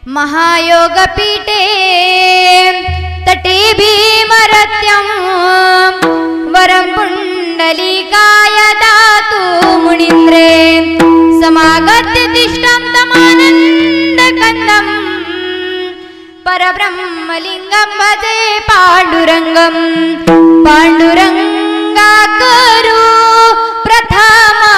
महायोगपीठे तटे भीमरत्यं वरं पुण्डलीकाय दातु मुनीन्द्रे समागत्य तिष्ठं तमानन्दकन्दं परब्रह्मलिङ्गं भजे पाण्डुरङ्गं पाण्डुरङ्गाकरो प्रथमा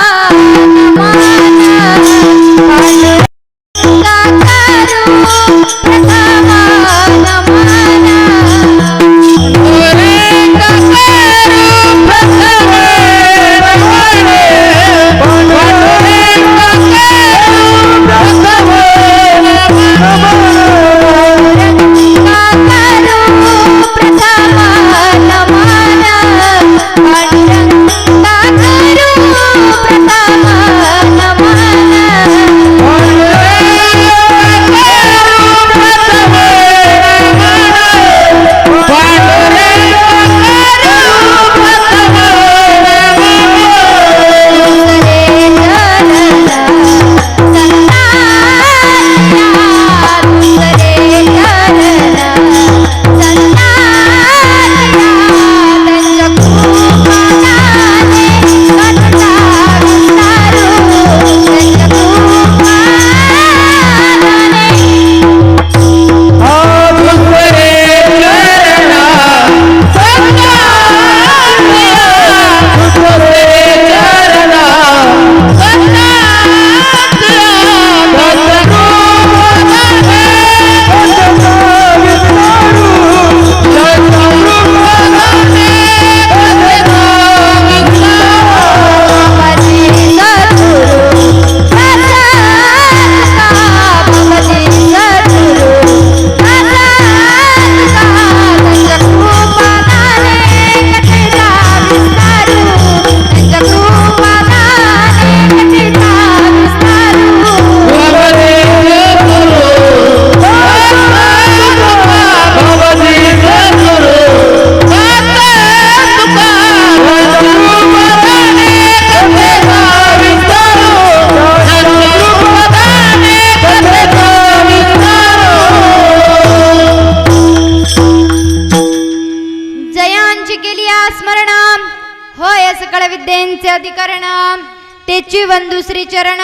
तेची वंदू श्री चरण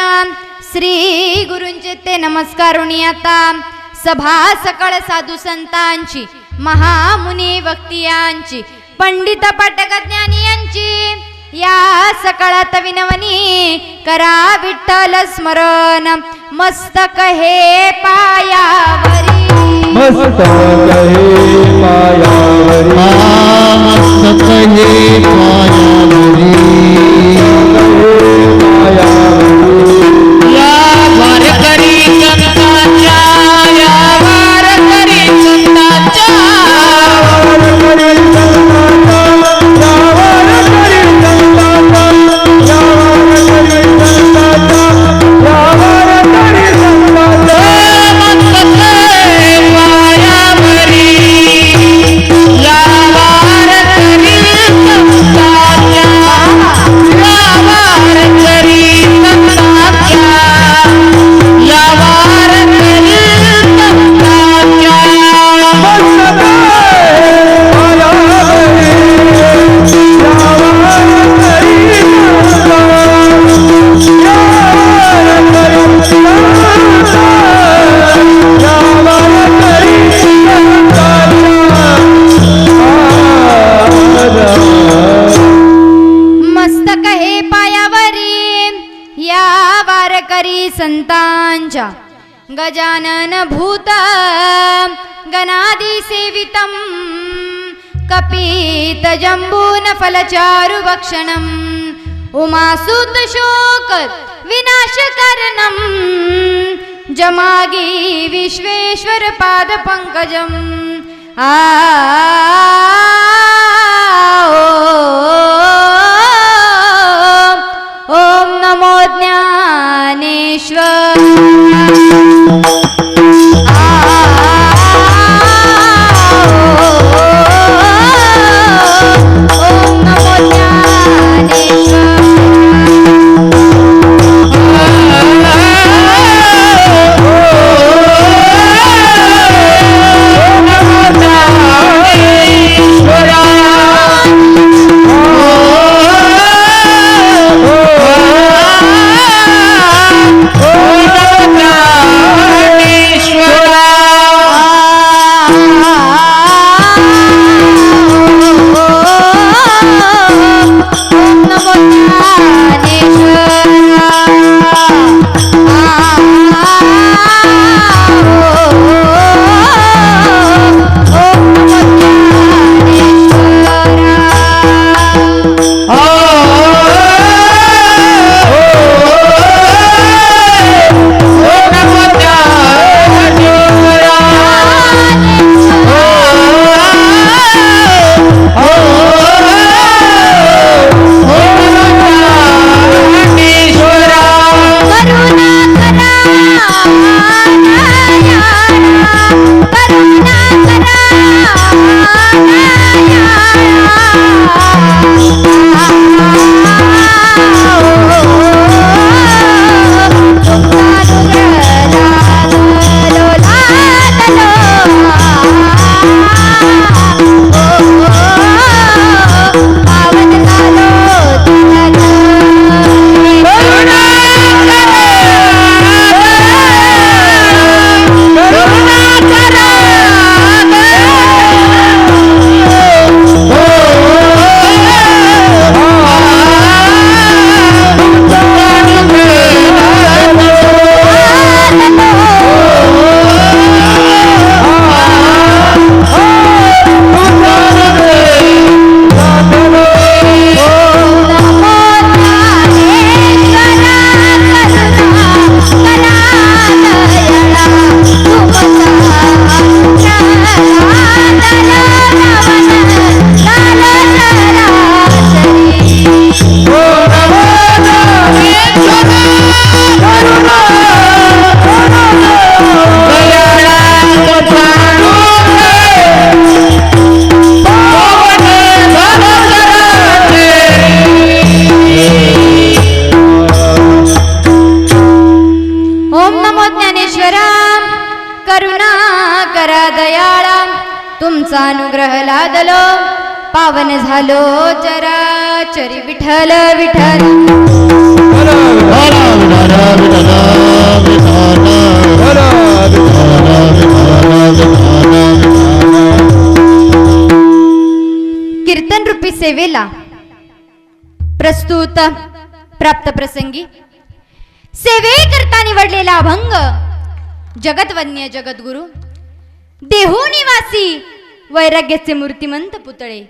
श्री गुरूंचे ते नमस्कारुणी आता सभा सकळ साधू संतांची महामुनी वक्तियांची पंडित पाटक ज्ञानी यांची या सकाळात विनवनी करा विठ्ठल स्मरण मस्तक हे पायावरी मस्तक हे पायावरी मस्तक हे पायावरी या वारकरी संतांच्या या वारकरी संतांच्या संतांच्या गजानन भूत गणादि सेवितं कपीत जंबून फलचारु भक्षणं उमासुत शोक विनाशकरणं जमागी विश्वेश्वर पाद पंकजं ओम नमो ज्ञानेश्वर ओम नमो ज्ञानेश्वर करा दयाळा, तुमचा अनुग्रह लादलो, पावन झालो चराचरी. विठ्ठल विठ्ठल कीर्तन रूपी सेवेला प्रस्तुत प्राप्त प्रसंगी सेवे करता निवडलेला अभंग जगतवन्य जगद्गुरु देहू निवासी वैराग्याचे मूर्तिमंत पुतळे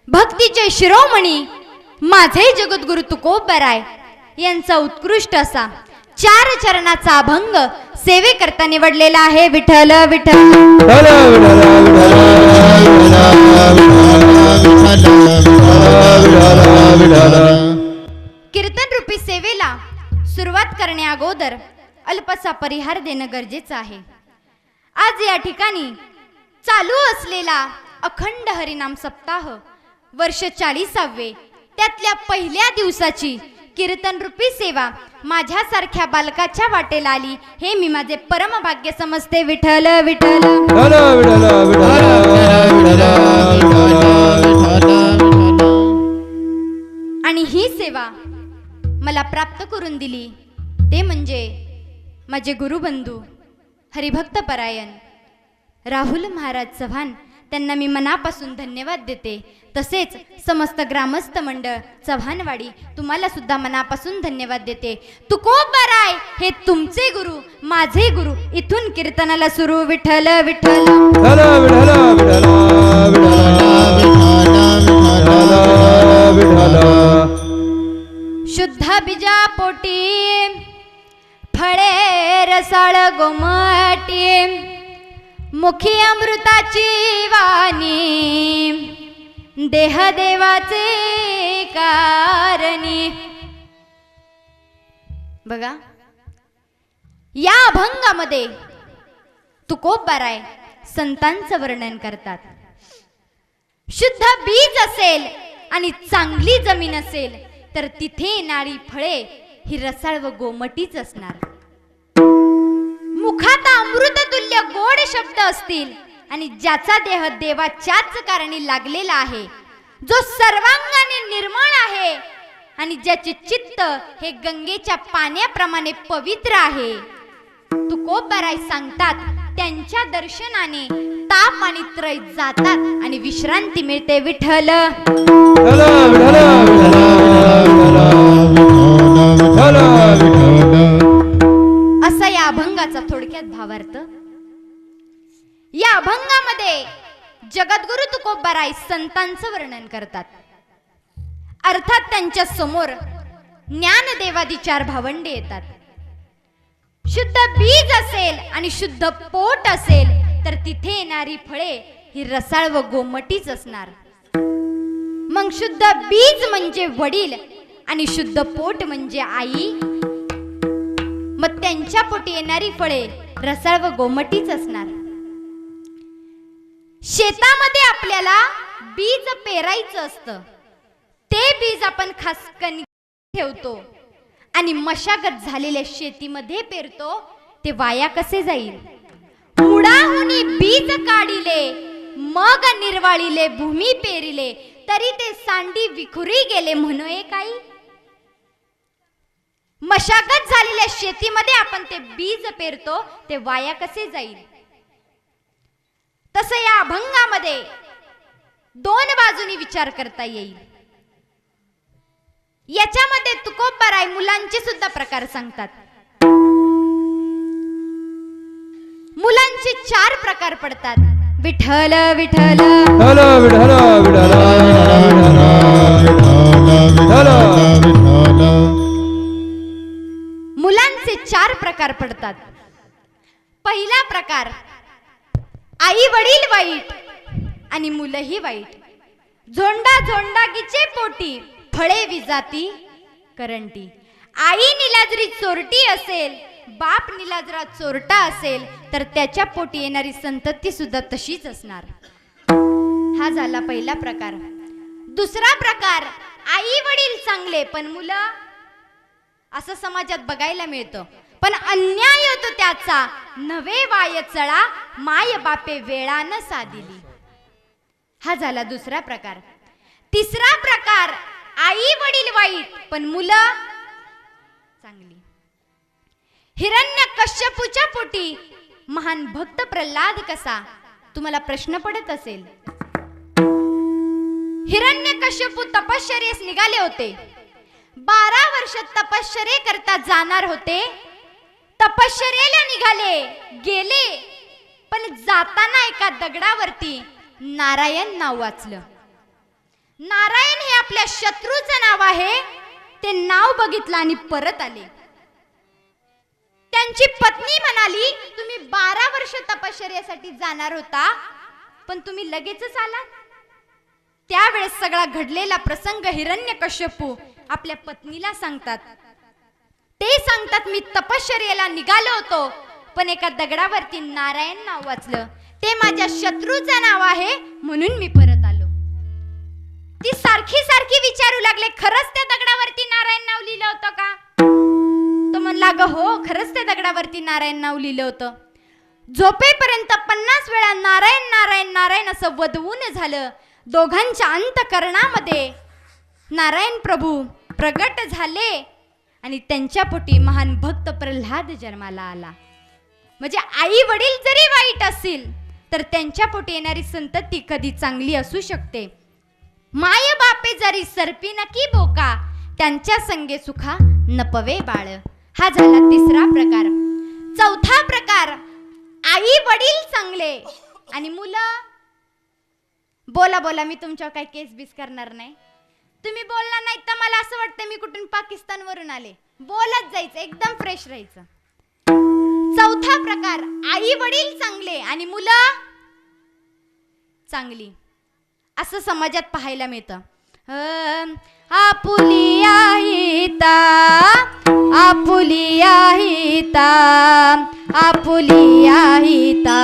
भक्तीचे शिरोमणी माझे जगद्गुरु तुकोबराय यांचा उत्कृष्ट असा 4 चरणाचा अभंग सेवे करता निवडलेला आहे. विठ्ठल विठ्ठल कीर्तन रूपी सेवेला सुरुवात करण्या अगोदर अल्पसा परिहार देणं गरजेचं आहे. आज या ठिकाणी चालू असलेला अखंड हरिनाम सप्ताह वर्ष 40वे त्यातल्या पहिल्या दिवसाची कीर्तन रूपी सेवा माझ्यासारख्या बालकाच्या वाटेला आली हे मी माझे परम भाग्य समजते. विठ्ठल विठ्ठल आणि ही सेवा मला प्राप्त करून दिली ते म्हणजे माझे गुरुबंधू हरिभक्त परायण राहुल महाराज चव्हाण. त्यांना मी मनापासून धन्यवाद देते. तसेच समस्त ग्रामस्थ मंडळ चव्हाणवाडी तुम्हाला सुद्धा मनापासून धन्यवाद देते. तुकोबराय हे तुमचे गुरु, माझे गुरु. इथून कीर्तनाला सुरू. विठ्ठल विठ्ठल शुद्ध बीजा पोटी फळे रसाळ गोमटी मुखी अमृताची वाणी देह देवाचे कारणी. बघा या अभंगामध्ये तुकोबराय संतांचं वर्णन करतात. शुद्ध बीज असेल आणि चांगली जमीन असेल तर तिथे येणारी फळे ही रसाळ व गोमटीच असणार. मुखात अमृततुल्य गोड शब्द असतील आणि ज्याचा देह देवाच्याच कारणी लागलेला आहे, जो सर्वांगाने निर्मळ आहे आणि ज्याचे चित्त हे गंगेच्या पाण्याप्रमाणे पवित्र आहे. तुकोबराय सांगतात त्यांच्या दर्शनाने ताप आणि त्रय जातात आणि विश्रांती मिळते. विठ्ठल असा या अभंगाचा थोडक्यात भावार्थ. या अभंगामध्ये जगद्गुरु तुकोबराय संतांचं वर्णन करतात. अर्थात त्यांच्या समोर ज्ञानदेवादी 4 भावंडे येतात. शुद्ध बीज असेल आणि शुद्ध पोट असेल तर तिथे येणारी फळे ही रसाळ व गोमटीच असणार. मग शुद्ध बीज म्हणजे वडील आणि शुद्ध पोट म्हणजे आई. मग त्यांच्या पोटी येणारी फळे रसाळ व गोमटीच असणार. शेतामध्ये आपल्याला बीज पेरायचं असतं. ते बीज आपण खासकन ठेवतो आणि मशागत झालेल्या शेतीमध्ये पेरतो. ते वाया कसे जाईल? मुळाहुनी बीज काढिले मग निर्वाळिले भूमी पेरिले तरी ते सांडी विखुरी गेले म्हणून काही. मशागत झालेल्या शेतीमध्ये आपण ते बीज पेरतो ते वाया कसे जाईल? तसं या अभंगामध्ये 2 बाजूनी विचार करता येईल. याच्यामध्ये तुकोबराय मुलांचे सुद्धा प्रकार सांगतात. मुलांचे 4 प्रकार पडतात. विठ्ठल विठ्ठल मुलांचे 4 प्रकार पडतात. पहिला प्रकार आई वडील वाईट आणि मुलंही वाईट. झोंडा झोंडागीचे पोटी फळे विजाती करंटी. आई निलाजरी चोरटी असेल, बाप निलाजरा चोरटा असेल तर त्याच्या पोटी येणारी संतती सुद्धा तशीच असणार. हा झाला पहिला प्रकार. दुसरा प्रकार आई वडील चांगले पण मुलं, असं समाजात बघायला मिळतं. पण अन्याय होतो त्याचा नवे वाय चळा माय बापे वेळानं साधिली. हा झाला दुसरा प्रकार. तिसरा प्रकार, आई वडील वाईट पण मुलं चांगली. हिरण्यकश्यपूच्या पोटी महान भक्त प्रल्हाद कसा? तुम्हाला प्रश्न पडत असेल. हिरण्यकश्यपू तपश्चर्येस निघाले होते. 12 वर्ष तपश्चर्ये करता जाणार होते. तपश्चर्येला निघाले, गेले, पण जाताना एका दगडावरती नारायण नाव वाचलं. नारायण हे आपल्या शत्रूचं नाव आहे. ते नाव बघितलं आणि परत आले. त्यांची पत्नी म्हणाली, तुम्ही 12 वर्ष तपश्चर्यासाठी जाणार होता, पण तुम्ही लगेचच आलात. त्यावेळेस सगळा घडलेला प्रसंग हिरण्यकश्यपू आपल्या पत्नीला सांगतात. ते सांगतात, मी तपश्चर्येला निघालो होतो, पण एका दगडावरती नारायण नाव वाचलं. ते माझ्या शत्रूचं नाव आहे, म्हणून मी परत आलो. ती सारखी सारखी विचारू लागले, खरंच त्या दगडावरती नारायण नाव लिहिलं होतं का? तो म्हणला, ग हो, खरंच त्या दगडावरती नारायण नाव लिहिलं होतं. झोपेपर्यंत 50 वेळा नारायण नारायण नारायण असं वदवून झालं. दोघांच्या अंतकरणामध्ये नारायण प्रभू प्रगट झाले आणि त्यांच्या पोटी महान भक्त प्रल्हाद जन्माला आला. म्हणजे आई वडील जरी वाईट असतील तर त्यांच्या पोटी येणारी संतती कधी चांगली असू शकते. माय बापे जरी सर्पी नकी बोका, त्यांच्या संगे सुखा नपवे बाळ. हा झाला तिसरा प्रकार. चौथा प्रकार, आई वडील चांगले आणि मुलं. बोला बोला, मी तुमच्यावर काही केस बीस करणार नाही. तुम्ही बोलला नाही तर मला असं वाटतं मी कुठून पाकिस्तान वरून आले. बोलत जायचं, एकदम फ्रेश राहायचं. चौथा प्रकार, आई वडील चांगले आणि मुलं चांगली, असं समाजात पाहायला मिळतं. आपुली आईता, आपुली आईता, आपुली आईता,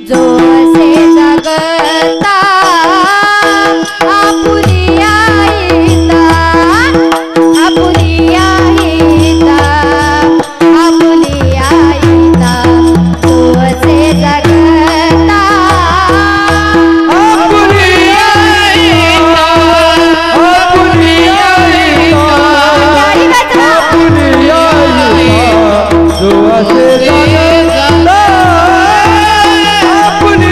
जो असे जगता. आपुली आईता, आपुली आईता, आपुली आईता, जो असे जगता. जो असे जगता, आपुली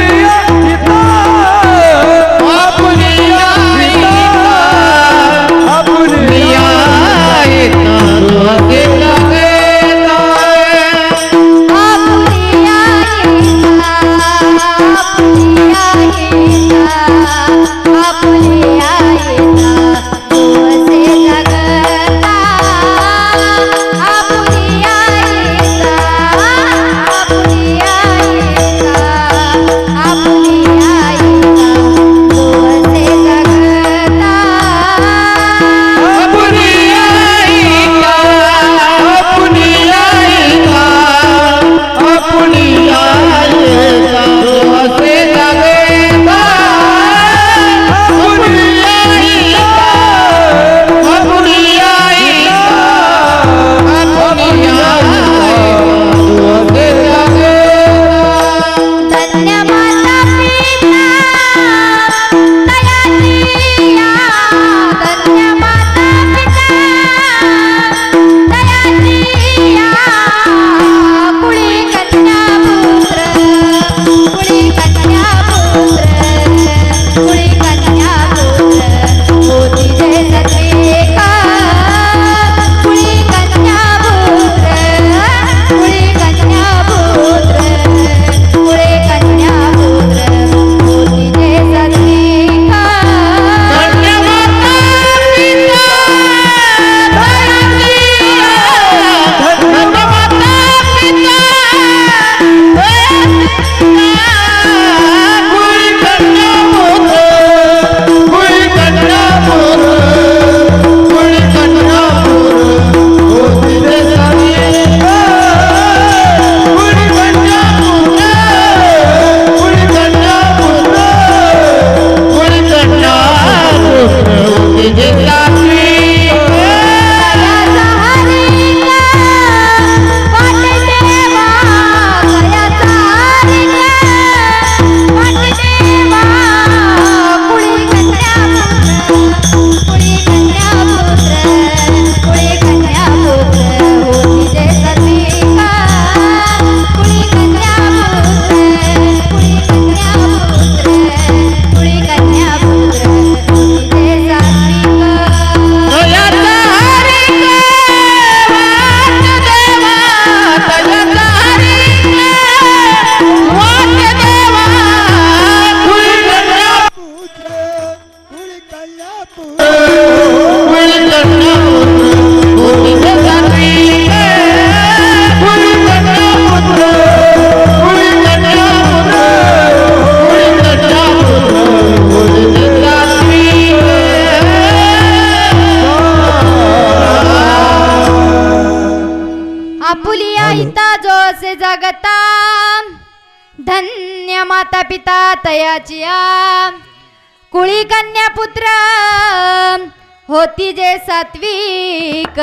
कन्या माता पिता तयाचिया कुळी कन्या पुत्र होती जे सात्विक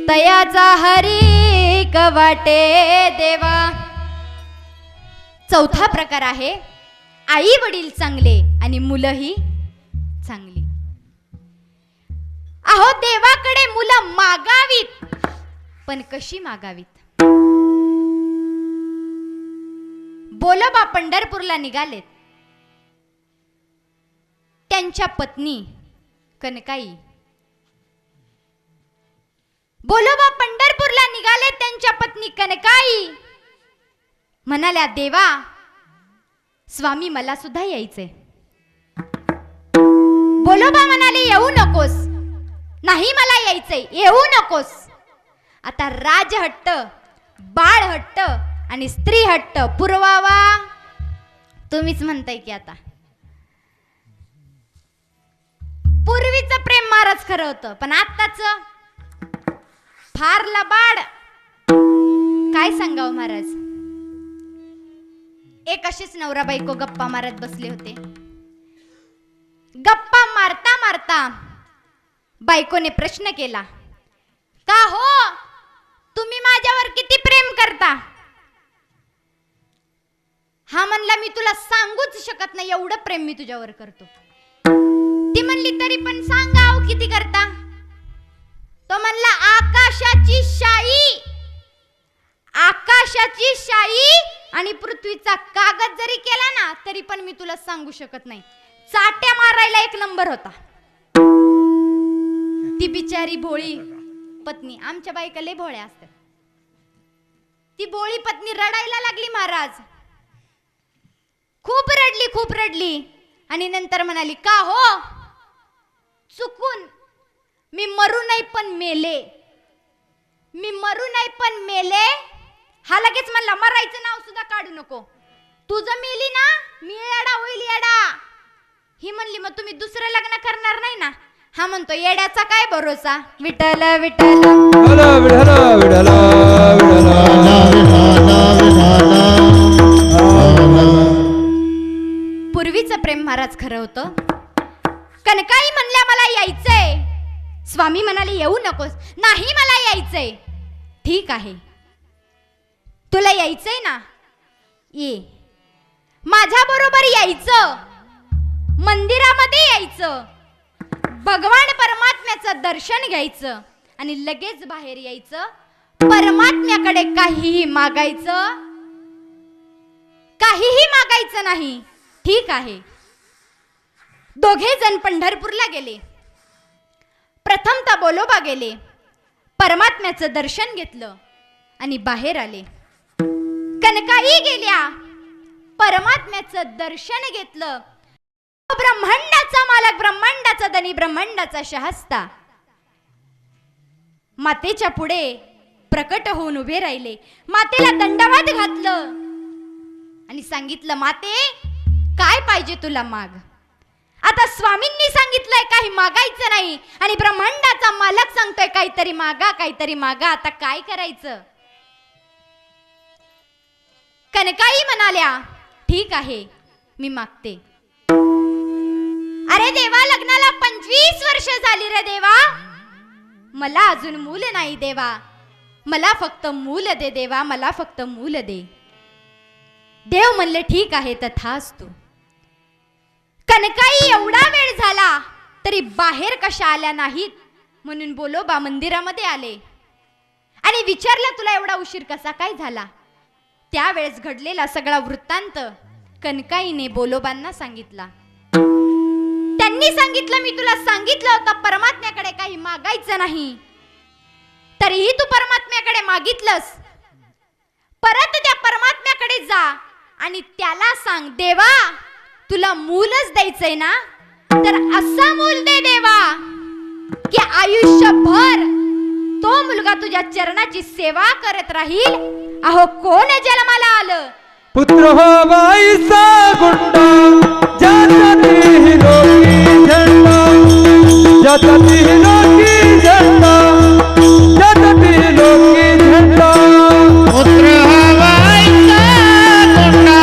तयाचा हरिक वाटे देवा. चौथा प्रकार आहे आई वडील चांगले आणि मुलंही चांगली. अहो देवाकडे मुलं मागावीत, पण कशी मागावीत. बोलोबा पंढरपूरला निघालेत. त्यांच्या पत्नी कनकाई बोलोबा पंढरपूरला निघाले. त्यांच्या पत्नी कनकाई म्हणाल्या, देवा स्वामी मला सुद्धा यायचंय. बोलोबा म्हणाले, येऊ नकोस. नाही मला यायचंय, येऊ नकोस. आता राजहट्ट, बाळ हट्ट आणि स्त्री हट्ट पुरवावा तुम्हीच म्हणताय की. आता पूर्वीचं प्रेम महाराज खरं होतं, पण आत्ताच फार लबाड. काय सांगावं महाराज. एक अशीच नवरा बायको गप्पा मारत बसले होते. गप्पा मारता मारता बायकोने प्रश्न केला, का हो तुम्ही माझ्यावर किती प्रेम करता. हा म्हणला, मी तुला सांगूच शकत नाही एवढं प्रेम मी तुझ्यावर करतो. ती म्हणली, तरी पण सांगाव किती करता. तो म्हणला, आकाशाची शाई, आकाशाची शाई आणि पृथ्वीचा कागद जरी केला ना तरी पण मी तुला सांगू शकत नाही. चाट्या मारायला एक नंबर होता. ती बिचारी भोळी पत्नी, आमच्या बायका लय भोळ्या असतात. ती भोळी पत्नी रडायला लागली महाराज. खूप रडली, खूप रडली आणि नंतर म्हणाली, का हो चुकून मी मरू नाही पण मेले, मी मरू नाही पण मेले. हा लगेच म्हणला, मरायचं नाव सुद्धा काढू नको. तुझं मेली ना मी येडा होईल येडा. ही म्हणली, मग तुम्ही दुसरं लग्न करणार नाही ना. हा म्हणतो, येड्याचा काय भरोसा. विठ्ठल विठ्ठल पूर्वीचं प्रेम महाराज खरं होतं. कनकाई म्हणल्या, मला यायचंय. स्वामी म्हणाले, येऊ नकोस. नाही मला यायचंय. ठीक आहे, तुला यायचंय ना, ये. माझ्या बरोबर यायचं, मंदिरामध्ये यायचं, भगवान परमात्म्याचं दर्शन घ्यायचं आणि लगेच बाहेर यायचं. परमात्म्याकडे काहीही मागायचं, काहीही मागायचं नाही. ठीक आहे. दोघे जण पंढरपूरला गेले. प्रथमतः बोलोबा गेले, परमात्म्याचं दर्शन घेतलं आणि बाहेर आले. कनकाई गेल्या, परमात्म्याचं दर्शन घेतलं. ब्रह्मांडाचा मालक, ब्रह्मांडाचा धनी, ब्रह्मांडाचा शहस्ता मातेच्या पुढे प्रकट होऊन उभे राहिले. मातेला दंडवत घातलं आणि सांगितलं, माते काय पाहिजे तुला माग. आता स्वामींनी सांगितलंय काही मागायचं नाही आणि ब्रह्मांडाचा मालक सांगतोय काहीतरी मागा, काहीतरी मागा. आता काय करायचं. कनकाई म्हणाल्या, ठीक आहे मी मागते. अरे देवा, लग्नाला 25 वर्ष झाली रे देवा, मला अजून मूल नाही देवा. मला फक्त मूल दे देवा, मला फक्त मूल दे. देव म्हणले, ठीक आहे तथास्तु. कनकाई एवढा वेळ झाला तरी बाहेर कशा आल्या नाहीत म्हणून बोलोबा मंदिरामध्ये आले आणि विचारलं, तुला एवढा उशीर कसा काय झाला. त्यावेळेस घडलेला सगळा वृत्तांत कनकाईने बोलोबांना सांगितला. त्यांनी सांगितलं, मी तुला सांगितलं होतं परमात्म्याकडे काही मागायचं नाही, तरीही तू परमात्म्याकडे मागितलंस. परत त्या परमात्म्याकडे जा आणि त्याला सांग, देवा तुला मूलच द्यायचंय ना, तर असा मूल दे देवा की आयुष्यभर तो मुलगा तुझ्या चरणाची सेवा करत राहील. अहो कोण जन्माला आलं. पुत्र हो बाईचा गुंडा, जाती लोकी झंडा, जाती लोकी झंडा, जाती लोकी झंडा. पुत्र हवायचा गुंडा,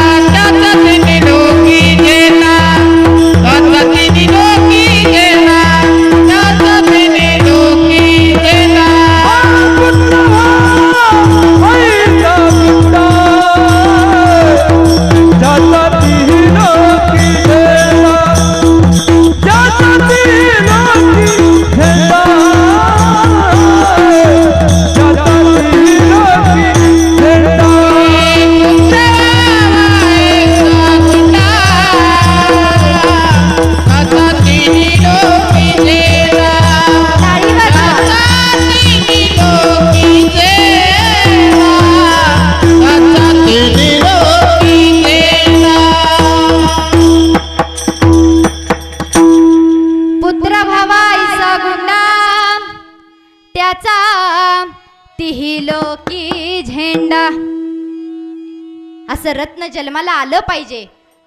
असं रत्न जन्माला आलं पाहिजे.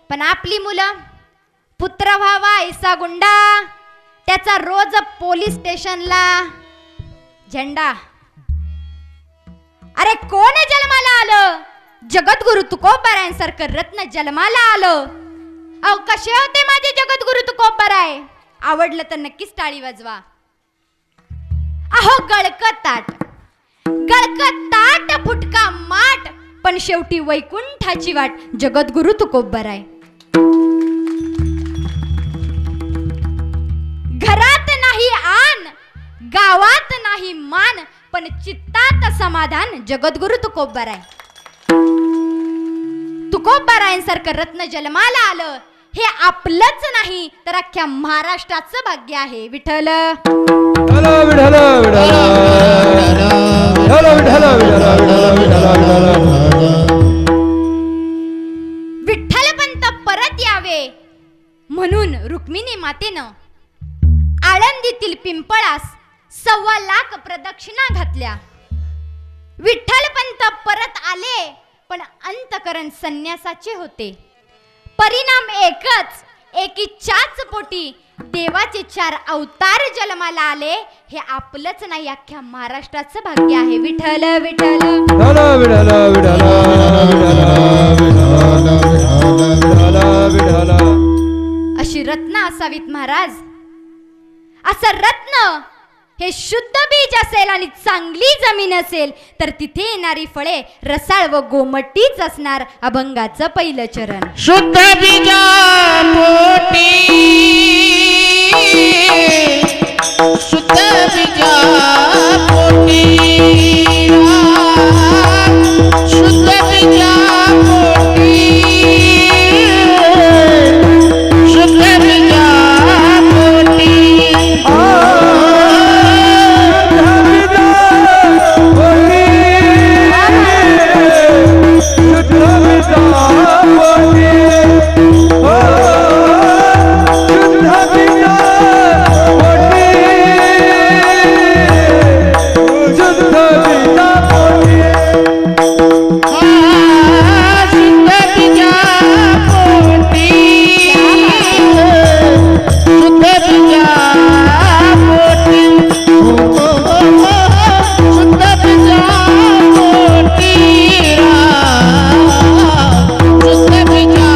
पण आपली मुलं पुत्र व्हावा ऐसा गुंडा, त्याचा रोज पोलीस स्टेशनला झेंडा. अरे कोण जन्माला आलं? जगद्गुरु तुकोबारायांसारखं रत्न जन्माला आलं. अहो कसे होते माझे जगद्गुरु तुकोबाराय? आवडलं तर नक्कीच टाळी वाजवा. अहो गळकत ताट फुटका माट, पण शेवटी वैकुंठाची वाट जगद्गुरु तुकोबाराय. घरात नाही आन, गावात नाही मान, पण चित्तात समाधान जगद्गुरु तुकोबाराय. तुकोबारायांसारखं रत्न जन्माला आलं हे आपलंच नाही तर अख्ख्या महाराष्ट्राचं भाग्य आहे. विठ्ठल विठ्ठल विठ्ठल विठ्ठल विठ्ठल विठ्ठल. विठ्ठलपंत परत यावे म्हणून रुक्मिणी मातेनं आळंदीतील पिंपळास 1.25 लाख प्रदक्षिणा घातल्या. विठ्ठलपंत परत आले पण अंतकरण संन्यासाचे होते. परिणाम एकच, एकीच्याच पोटी देवाचे 4 अवतार जन्माला आले हे आपलंच नाही अख्ख्या महाराष्ट्राचं भाग्य आहे. विठ्ठल विठ्ठल विठ्ठल विठ्ठल विठ्ठल. अशी रत्न असावीत महाराज. असं रत्न हे शुद्ध बीज असेल आणि चांगली जमीन असेल तर तिथे येणारी फळे रसाळ व गोमटीच असणार. अभंगाचं पहिलं चरण. शुद्ध बीजा पोटी, शुद्ध बीजा पोटी, शुद्ध बीजा पोटी, शुद्ध बीजा पोटी. शुद्ध बीजा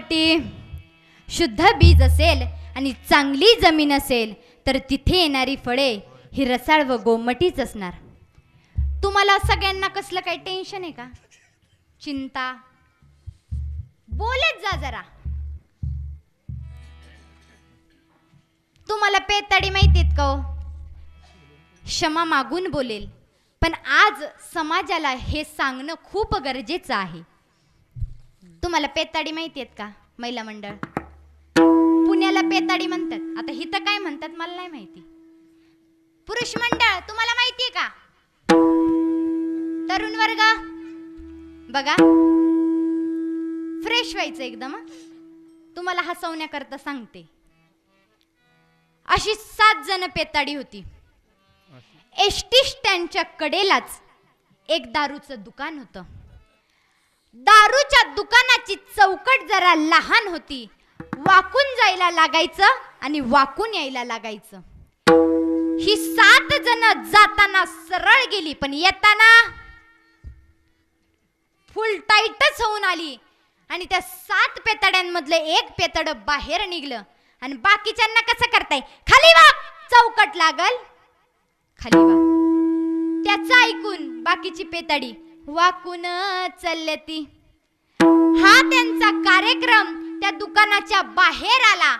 गोमटी. शुद्ध बीज असेल आणि चांगली जमीन असेल तर तिथे येणारी फळे ही रसाळ व गोमटीच असणार. तुम्हाला सगळ्यांना कसलं काही टेन्शन आहे का, चिंता? बोलत जा जरा. तुम्हाला पेताडी माहितीत का हो? क्षमा मागून बोलेल, पण आज समाजाला हे सांगणं खूप गरजेचं आहे. तुम्हाला पेताडी माहिती आहेत का? महिला मंडळ पुण्याला पेताडी म्हणतात. आता हिथं काय म्हणतात मला नाही माहिती. पुरुष मंडळ तुम्हाला माहितीये का? तरुण वर्ग बघा, फ्रेश व्हायचं एकदम. तुम्हाला हसवण्याकरता सांगते. अशी 7 जण पेताडी होती. एसटी स्टँडच्या कडेलाच एक दारूचं दुकान होतं. दारूच्या दुकानाची चौकट जरा लहान होती. वाकून जायला लागायचं आणि वाकून यायला लागायचं. ही 7 जण जाताना सरळ गेली, पण येताना फुल टाईटच होऊन आली. आणि त्या 7 पेताड्यांमधलं एक पेताड बाहेर निघलं. आणि बाकीच्यांना कसं करताय, खाली वाक, चौकट लागल, खाली वाक. त्याचं ऐकून बाकीची पेताडी वाकून चालली ती. हा त्यांचा कार्यक्रम त्या दुकानाच्या बाहेर आला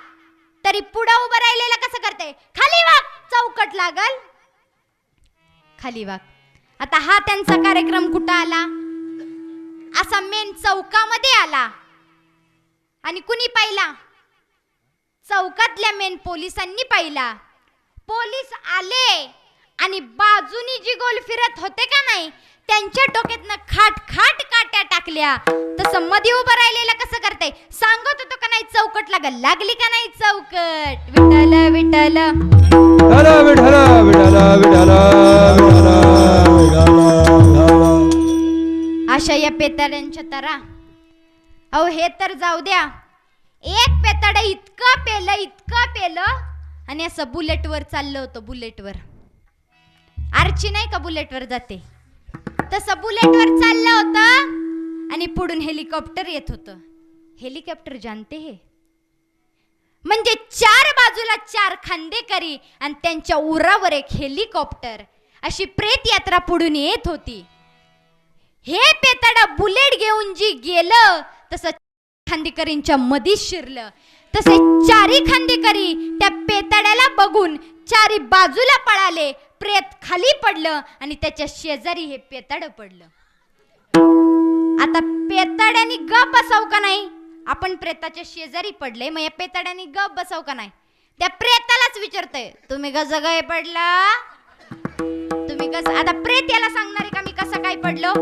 तरी पुढे उभं राहिलेला कसं करते, खाली वाक, चौकट लागल, खाली वाक. आता हा त्यांचा कार्यक्रम कुठं आला, असा मेन चौकामध्ये आला. आणि कुणी पाहिला, चौकातल्या मेन पोलिसांनी पाहिला. पोलीस आले आणि बाजूनी जी गोल फिरत होते का नाही त्यांच्या डोक्यातनं खाट खाट काट्या टाकल्या. तसं मध्ये उभं राहिलेला कसं करते, सांगत होतो का नाही चौकट लागल, लागली का नाही चौकट. विठ्ठल विठ्ठल विठ्ठल विठ्ठल विठ्ठल अशा या पेताड्यांच्या तरा. अहो हे तर जाऊ द्या, एक पेताड इतकं पेलं आणि असं बुलेटवर चाललं होतं. बुलेटवर आरची नाही का बुलेटवर जाते, तसं बुलेटवर चाललं होतं आणि पुढून हेलिकॉप्टर येत होतं. हेलिकॉप्टर जानते हे म्हणजे 4 बाजूला 4 खांदेकरी आणि त्यांच्या उरावर एक हेलिकॉप्टर. अशी प्रेत यात्रा पुढून येत होती. हे पेताडा बुलेट घेऊन जी गेलं तसं खांदेकरींच्या मधीच शिरलं. तसे 4ही खांदेकरी त्या पेताड्याला बघून 4ही बाजूला पळाले. प्रेत खाली पडलं आणि त्याच्या शेजारी हे पेताड पडलं. आता पेताड्याने गप बसाव का नाही, आपण प्रेताच्या शेजारी पडले, मग या पेताड्याने गप बसाव का नाही. त्या प्रेतालाच विचारतोय, तुम्ही कसं काय पडला, तुम्ही कसं. आता प्रेत याला सांगणार आहे का मी कसं काय पडलो.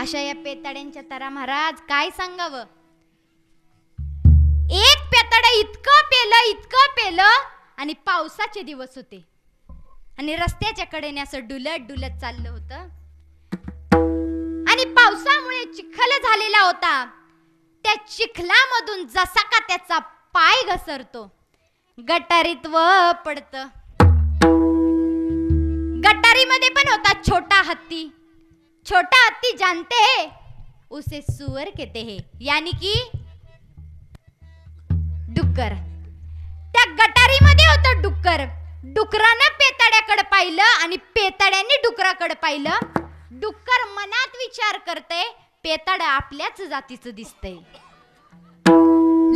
अशा या पेताड्यांच्या तरा महाराज काय सांगावं. एक पेताड इतकं पेलं आणि पावसाचे दिवस होते आणि रस्त्याच्या कडेने असं डुलत डुलत चाललं होतं. आणि पावसामुळे चिखल झालेला होता. त्या चिखलामधून जसा का त्याचा पाय घसरतो, गटारीत व पडतं. गटारीमध्ये पण होता छोटा हत्ती. छोटा हत्ती जानते है उसे सुअर कहते हैं, यानी कि डुक्कर. त्या गटारीमध्ये होतं डुक्कर. डुकरानं पेताड्याकडे पाहिलं आणि पेताड्याने डुकराकडे पाहिलं. डुक्कर मनात विचार करते, पेताड आपल्याच जातीचं दिसतंय.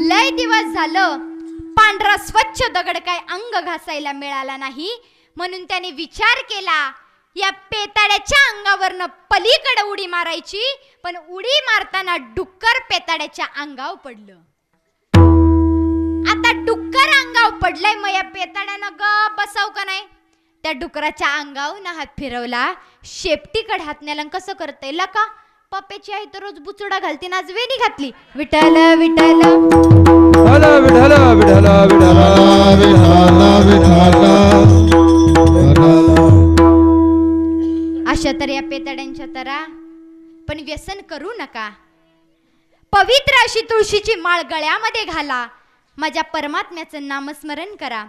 लय दिवस झालं पांढरा स्वच्छ दगड काय अंग घासायला मिळाला नाही. म्हणून त्याने विचार केला, या पेताड्याच्या अंगावरनं पलीकडे उडी मारायची. पण उडी मारताना डुक्कर पेताड्याच्या अंगावर पडलं. आता डुक्कर अंगावर पडलंय, मग या पेताड्यानं गप बसाव का नाही. त्या डुकराच्या अंगावर हात फिरवला. शेपटीकडे हात नेला. कसं करता येईल का, पप्प्याची आई तर रोज बुचुडा घालते, आज वेणी घातली. विठ्ठल विठ्ठल विठ्ठल विठ्ठल अशा तर या पेताड्यांच्या तरा. पण व्यसन करू नका. पवित्र अशी तुळशीची माळ गळ्यामध्ये घाला. माझ्या परमात्म्याचं नामस्मरण करा.